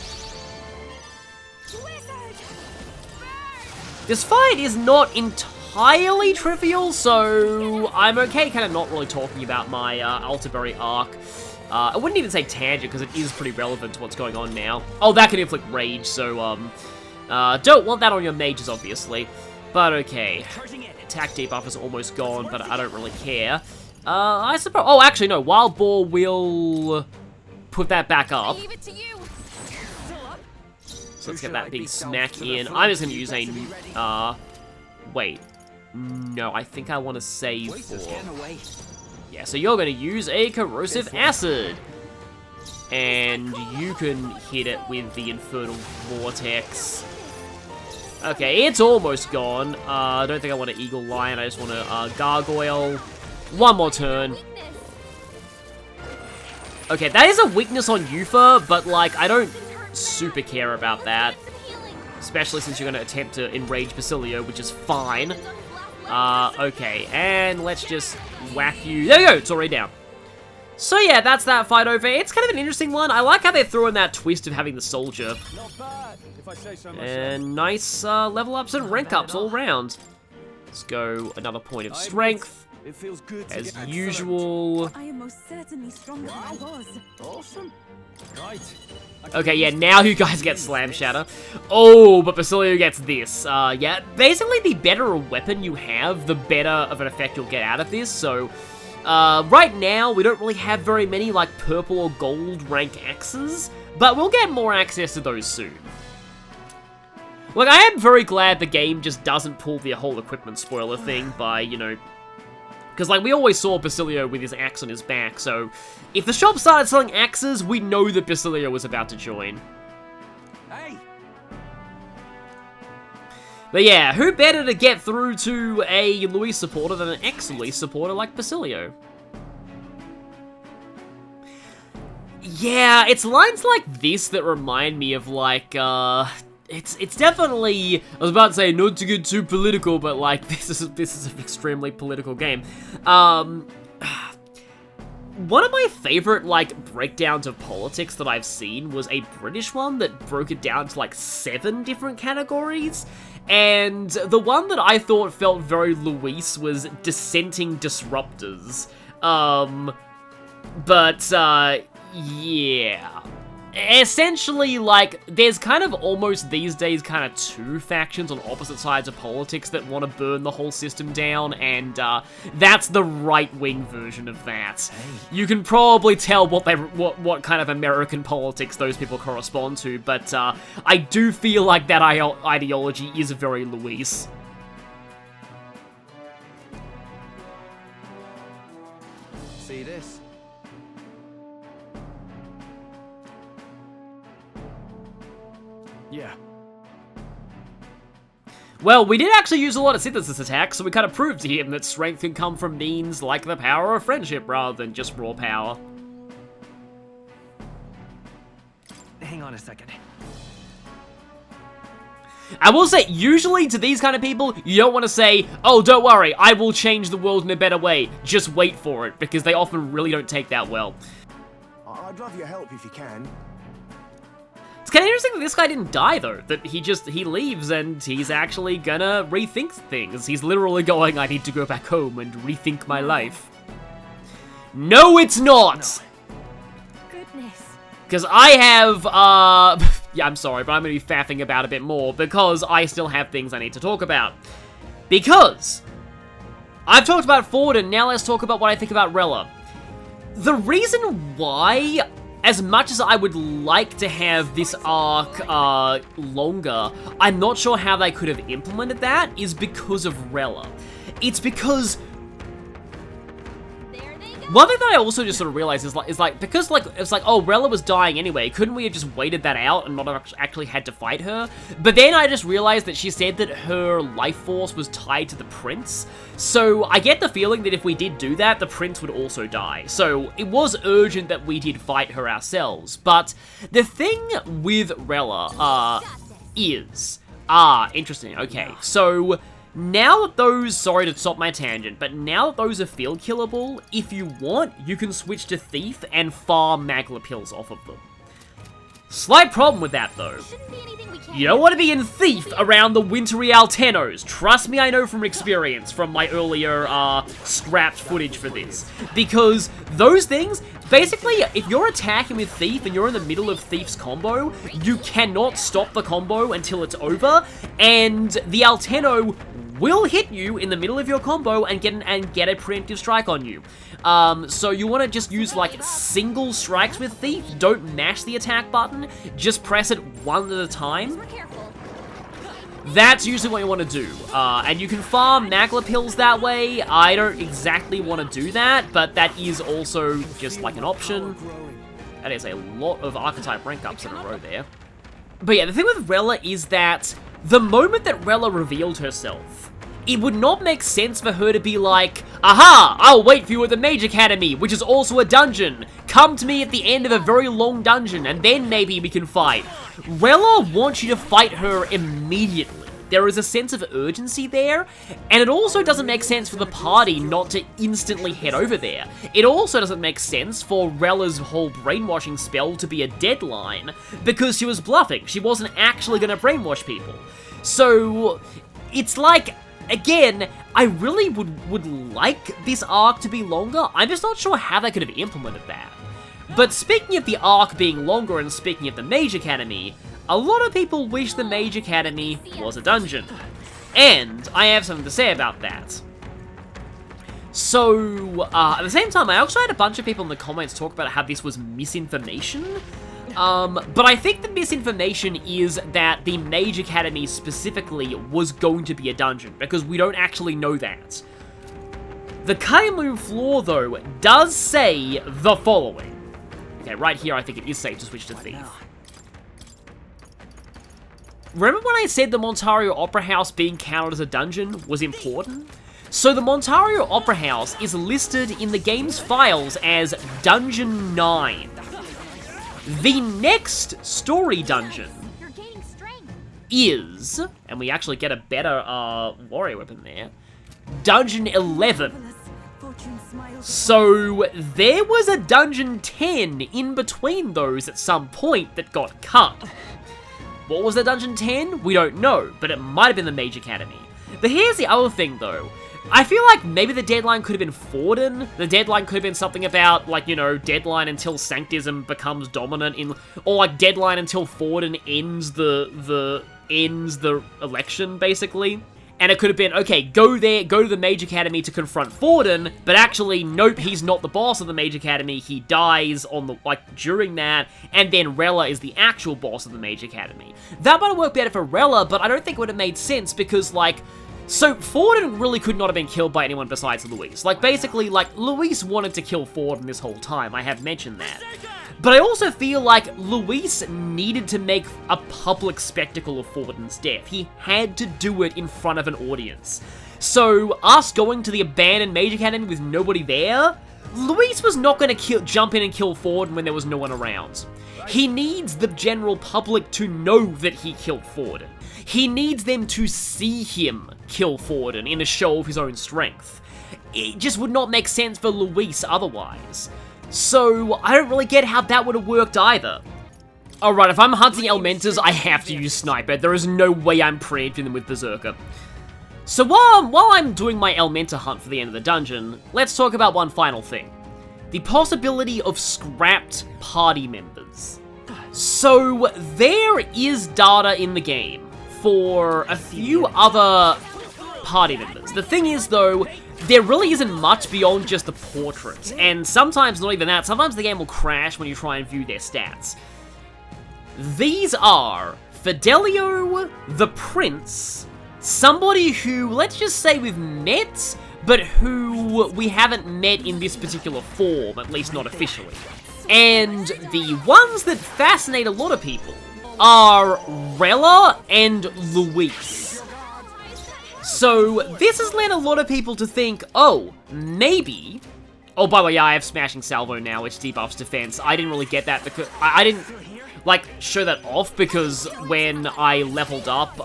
This fight is not entirely trivial, so I'm okay kind of not really talking about my Altabury arc. I wouldn't even say tangent, because it is pretty relevant to what's going on now. Oh, that can inflict rage, so, don't want that on your mages, obviously. But okay. Attack debuff is almost gone, but I don't really care. I suppose... Oh, actually, no. Wild Boar will put that back up. So let's get that big smack in. I'm just going to use a... wait. No, I think I want to save for... Yeah, so you're going to use a Corrosive Acid. And you can hit it with the Infernal Vortex. Okay, it's almost gone. I don't think I want to Eagle Lion. I just want to Gargoyle. One more turn. Okay, that is a weakness on Yufa, but, like, I don't super care about that. Especially since you're going to attempt to Enrage Basilio, which is fine. Okay, and let's just whack you. There you go, it's already down. So yeah, that's that fight over. It's kind of an interesting one. I like how they threw in that twist of having the soldier. And nice level ups and rank ups all round. Let's go another point of strength. It feels good as usual. I am most certainly stronger than I was. Awesome. Right. Okay, yeah, now you guys get Slam Shatter. Oh, but Basilio gets this. Yeah, basically the better a weapon you have, the better of an effect you'll get out of this. So, right now, we don't really have very many, like, purple or gold rank axes, but we'll get more access to those soon. Like, I am very glad the game just doesn't pull the whole equipment spoiler thing by, you know... Because, like, we always saw Basilio with his axe on his back, so... If the shop started selling axes, we know that Basilio was about to join. Hey. But yeah, who better to get through to a Luis supporter than an ex-Luis supporter like Basilio? Yeah, it's lines like this that remind me of, like, It's definitely, I was about to say not to get too political, but like this is an extremely political game. One of my favorite like breakdowns of politics that I've seen was a British one that broke it down to like 7 different categories. And the one that I thought felt very Luis was dissenting disruptors. Yeah. Essentially, like, there's kind of almost these days kind of 2 factions on opposite sides of politics that want to burn the whole system down, and that's the right-wing version of that. You can probably tell what kind of American politics those people correspond to, but I do feel like that ideology is very Luis. See this? Yeah. Well, we did actually use a lot of synthesis attacks, so we kind of proved to him that strength can come from means like the power of friendship rather than just raw power. Hang on a second. I will say, usually to these kind of people, you don't want to say, oh, don't worry, I will change the world in a better way. Just wait for it, because they often really don't take that well. I'd love your help if you can. It's kind of interesting that this guy didn't die, though. That he leaves and he's actually gonna rethink things. He's literally going, I need to go back home and rethink my life. No, it's not! Goodness. Because I have, yeah, I'm sorry, but I'm gonna be faffing about a bit more because I still have things I need to talk about. Because I've talked about Ford, and now let's talk about what I think about Rella. The reason why, as much as I would like to have this arc longer, I'm not sure how they could have implemented that, is because of Rella. It's because one thing that I also just sort of realized is like because like it's like, oh, Rella was dying anyway, couldn't we have just waited that out and not actually had to fight her? But then I just realized that she said that her life force was tied to the prince, so I get the feeling that if we did do that, the prince would also die. So it was urgent that we did fight her ourselves. But the thing with Rella is interesting. Okay, so now that those, sorry to stop my tangent, but now that those are field killable, if you want, you can switch to Thief and farm Magla pills off of them. Slight problem with that, though. You don't want to be in Thief around the wintry Altenos. Trust me, I know from experience from my earlier scrapped footage for this. Because those things, basically, if you're attacking with Thief and you're in the middle of Thief's combo, you cannot stop the combo until it's over, and the Alteno will hit you in the middle of your combo and get a preemptive strike on you. So you want to just use like single strikes with Thief. Don't mash the attack button. Just press it one at a time. That's usually what you want to do. And you can farm Magla pills that way. I don't exactly want to do that, but that is also just like an option. That is a lot of archetype rank ups in a row there. But yeah, the thing with Rella is that the moment that Rella revealed herself, it would not make sense for her to be like, aha, I'll wait for you at the Mage Academy, which is also a dungeon. Come to me at the end of a very long dungeon, and then maybe we can fight. Rella wants you to fight her immediately. There is a sense of urgency there, and it also doesn't make sense for the party not to instantly head over there. It also doesn't make sense for Rella's whole brainwashing spell to be a deadline, because she was bluffing. She wasn't actually going to brainwash people. So, it's like, again, I really would like this arc to be longer. I'm just not sure how they could have implemented that. But speaking of the arc being longer and speaking of the Mage Academy, a lot of people wish the Mage Academy was a dungeon. And I have something to say about that. So, at the same time, I also had a bunch of people in the comments talk about how this was misinformation. But I think the misinformation is that the Mage Academy specifically was going to be a dungeon, because we don't actually know that. The cutting room floor, though, does say the following. Okay, right here I think it is safe to switch to Thief. Remember when I said the Montario Opera House being counted as a dungeon was important? So the Montario Opera House is listed in the game's files as Dungeon 9. The next story dungeon is, and we actually get a better warrior weapon there, Dungeon 11. So there was a Dungeon 10 in between those at some point that got cut. What was the Dungeon 10? We don't know, but it might have been the Mage Academy. But here's the other thing, though. I feel like maybe the deadline could have been Forden. The deadline could have been something about, like, you know, deadline until Sanctism becomes dominant in, or like deadline until Forden ends the election, basically. And it could have been, okay, go there, go to the Mage Academy to confront Forden, but actually, nope, he's not the boss of the Mage Academy, he dies on the, like, during that, and then Rella is the actual boss of the Mage Academy. That might have worked better for Rella, but I don't think it would have made sense, because, like, so Forden really could not have been killed by anyone besides Luis. Like, basically, like, Luis wanted to kill Forden this whole time, I have mentioned that. But I also feel like Luis needed to make a public spectacle of Forden's death. He had to do it in front of an audience. So, us going to the abandoned Mage Academy with nobody there, Luis was not going to jump in and kill Forden when there was no one around. He needs the general public to know that he killed Forden. He needs them to see him kill Forden in a show of his own strength. It just would not make sense for Luis otherwise. So, I don't really get how that would have worked either. Alright, if I'm hunting Elementers, I have to use Sniper. There is no way I'm preempting them with Berserker. So while I'm doing my Elementor hunt for the end of the dungeon, let's talk about one final thing. The possibility of scrapped party members. So there is data in the game for a few other party members. The thing is, though, there really isn't much beyond just the portraits, and sometimes not even that. Sometimes the game will crash when you try and view their stats. These are Fidelio, the Prince, somebody who, let's just say we've met, but who we haven't met in this particular form, at least not officially. And the ones that fascinate a lot of people are Rella and Luis. So this has led a lot of people to think, oh, maybe... Oh, by the way, yeah, I have Smashing Salvo now, which debuffs defense. I didn't really get that because... I didn't, like, show that off because when I leveled up,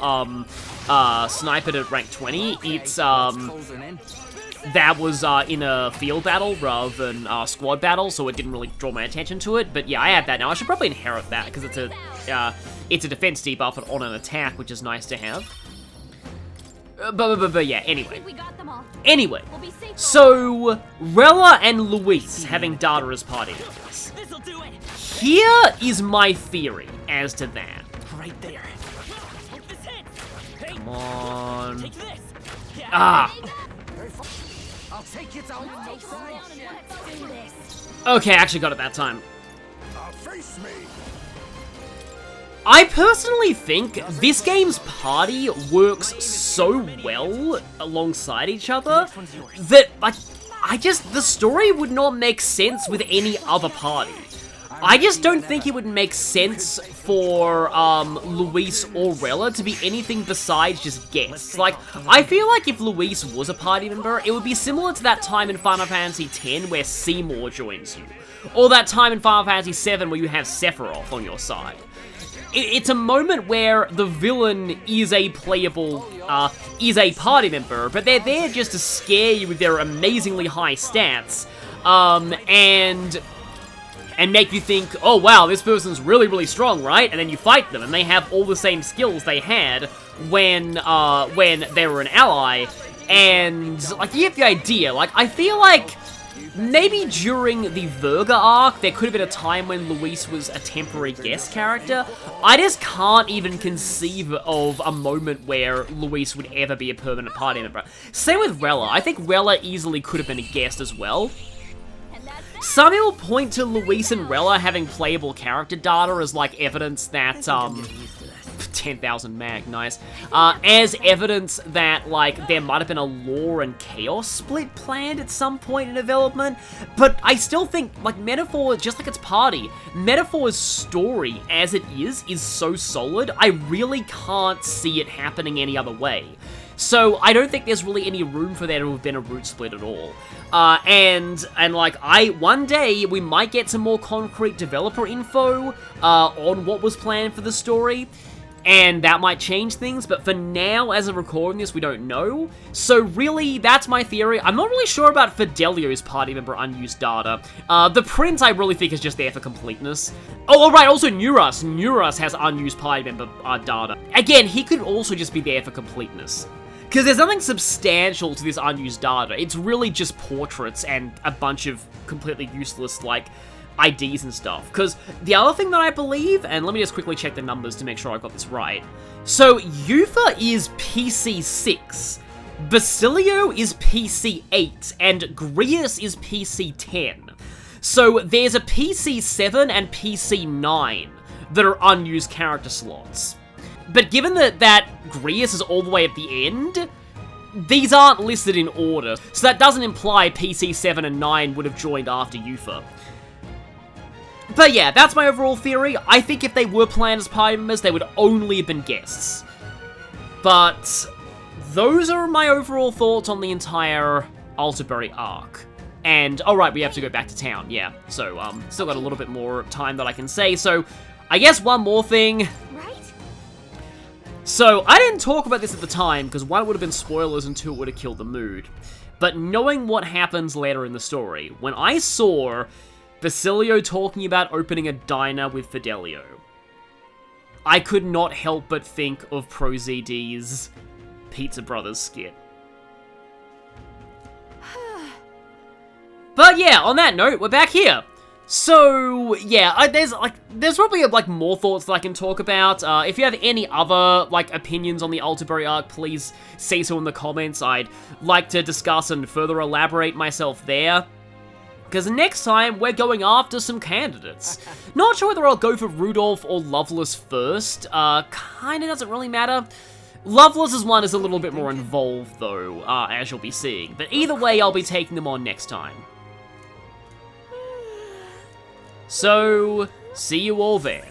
Sniper at rank 20, it's, that was in a field battle rather than squad battle, so it didn't really draw my attention to it. But yeah, I have that now. I should probably inherit that because it's a defense debuff on an attack, which is nice to have. But yeah, anyway. So, Rella and Luis having data as party members. Here is my theory as to that. Right there. Come on. Ah. I'll take it out. Okay, I actually got it that time. Face me. I personally think this game's party works so well alongside each other that, like, the story would not make sense with any other party. I just don't think it would make sense for Luis or Rella to be anything besides just guests. Like, I feel like if Luis was a party member, it would be similar to that time in Final Fantasy X where Seymour joins you. Or that time in Final Fantasy VII where you have Sephiroth on your side. It's a moment where the villain is a playable, is a party member, but they're there just to scare you with their amazingly high stats, and make you think, oh wow, this person's really, really strong, right? And then you fight them, and they have all the same skills they had when they were an ally, and, like, you get the idea. Like, I feel like maybe during the Virga arc, there could have been a time when Luis was a temporary guest character. I just can't even conceive of a moment where Luis would ever be a permanent party member. Same with Rella. I think Rella easily could have been a guest as well. Some people point to Luis and Rella having playable character data as, like, evidence that, 10,000 mag, nice. As evidence that, like, there might have been a lore and chaos split planned at some point in development, but I still think, like, Metaphor, just like its party, Metaphor's story as it is so solid, I really can't see it happening any other way. So I don't think there's really any room for there to have been a root split at all. And like, one day we might get some more concrete developer info on what was planned for the story, and that might change things, but for now, as of recording this, we don't know. So really, that's my theory. I'm not really sure about Fidelio's party member unused data. The Prince, I really think, is just there for completeness. Oh, right, also Neuras. Neuras has unused party member data. Again, he could also just be there for completeness. Because there's nothing substantial to this unused data. It's really just portraits and a bunch of completely useless, like, IDs and stuff. Because the other thing that I believe, and let me just quickly check the numbers to make sure I got this right. So, Yufa is PC 6, Basilio is PC 8, and Grius is PC 10. So, there's a PC 7 and PC 9 that are unused character slots. But given that Grius is all the way at the end, these aren't listed in order, so that doesn't imply PC 7 and 9 would have joined after Yufa. But yeah, that's my overall theory. I think if they were planned as party members, they would only have been guests. But those are my overall thoughts on the entire Altabury arc. And, alright, we have to go back to town, yeah. So, still got a little bit more time that I can say, so I guess one more thing. So, I didn't talk about this at the time, because one, it would have been spoilers, and two, it would have killed the mood. But knowing what happens later in the story, when I saw Basilio talking about opening a diner with Fidelio, I could not help but think of ProZD's Pizza Brothers skit. But yeah, on that note, we're back here. So, yeah, there's probably, more thoughts that I can talk about. If you have any other, opinions on the Altabury arc, please say so in the comments. I'd like to discuss and further elaborate myself there. Because next time, we're going after some candidates. Not sure whether I'll go for Rudolph or Loveless first. Kinda doesn't really matter. Loveless's one is a little bit more involved, though, as you'll be seeing. But either way, I'll be taking them on next time. So, see you all there.